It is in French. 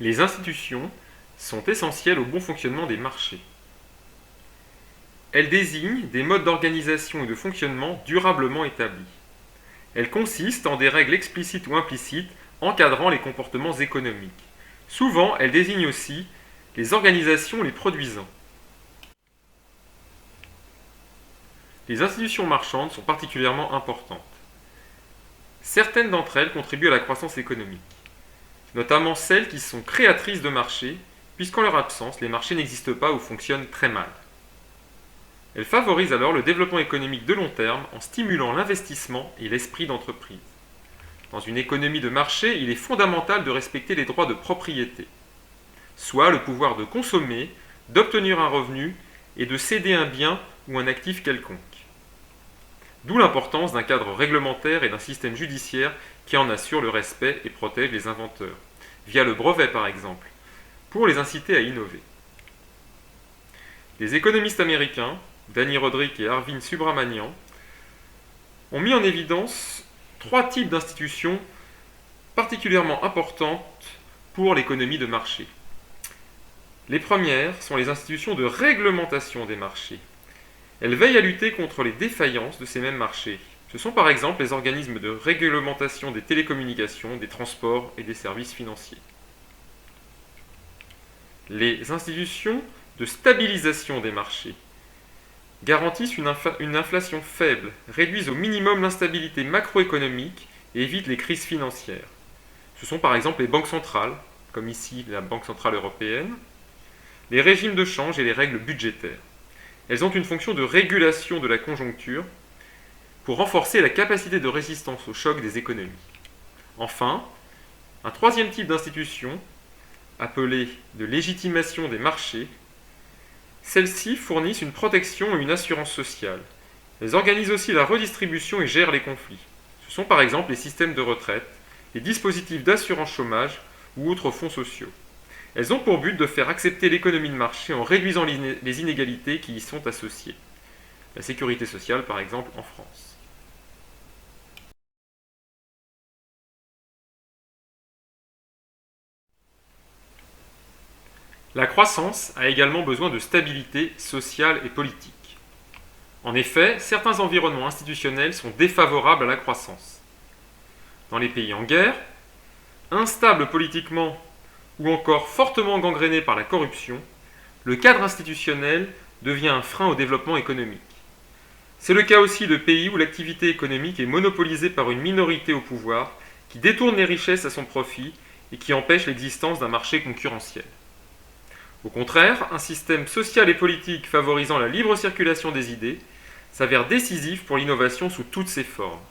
Les institutions sont essentielles au bon fonctionnement des marchés. Elles désignent des modes d'organisation et de fonctionnement durablement établis. Elles consistent en des règles explicites ou implicites encadrant les comportements économiques. Souvent, elles désignent aussi les organisations les produisant. Les institutions marchandes sont particulièrement importantes. Certaines d'entre elles contribuent à la croissance économique, notamment celles qui sont créatrices de marchés, puisqu'en leur absence, les marchés n'existent pas ou fonctionnent très mal. Elles favorisent alors le développement économique de long terme en stimulant l'investissement et l'esprit d'entreprise. Dans une économie de marché, il est fondamental de respecter les droits de propriété, soit le pouvoir de consommer, d'obtenir un revenu et de céder un bien ou un actif quelconque. D'où l'importance d'un cadre réglementaire et d'un système judiciaire qui en assure le respect et protège les inventeurs, via le brevet par exemple, pour les inciter à innover. Les économistes américains, Danny Roderick et Arvind Subramanian, ont mis en évidence 3 types d'institutions particulièrement importantes pour l'économie de marché. Les premières sont les institutions de réglementation des marchés. Elles veillent à lutter contre les défaillances de ces mêmes marchés. Ce sont par exemple les organismes de réglementation des télécommunications, des transports et des services financiers. Les institutions de stabilisation des marchés garantissent une inflation faible, réduisent au minimum l'instabilité macroéconomique et évitent les crises financières. Ce sont par exemple les banques centrales, comme ici la Banque centrale européenne, les régimes de change et les règles budgétaires. Elles ont une fonction de régulation de la conjoncture pour renforcer la capacité de résistance aux chocs des économies. Enfin, un troisième type d'institution, appelé de légitimation des marchés, celles-ci fournissent une protection et une assurance sociale. Elles organisent aussi la redistribution et gèrent les conflits. Ce sont par exemple les systèmes de retraite, les dispositifs d'assurance chômage ou autres fonds sociaux. Elles ont pour but de faire accepter l'économie de marché en réduisant les inégalités qui y sont associées. La sécurité sociale, par exemple, en France. La croissance a également besoin de stabilité sociale et politique. En effet, certains environnements institutionnels sont défavorables à la croissance. Dans les pays en guerre, instables politiquement ou encore fortement gangrénés par la corruption, le cadre institutionnel devient un frein au développement économique. C'est le cas aussi de pays où l'activité économique est monopolisée par une minorité au pouvoir qui détourne les richesses à son profit et qui empêche l'existence d'un marché concurrentiel. Au contraire, un système social et politique favorisant la libre circulation des idées s'avère décisif pour l'innovation sous toutes ses formes.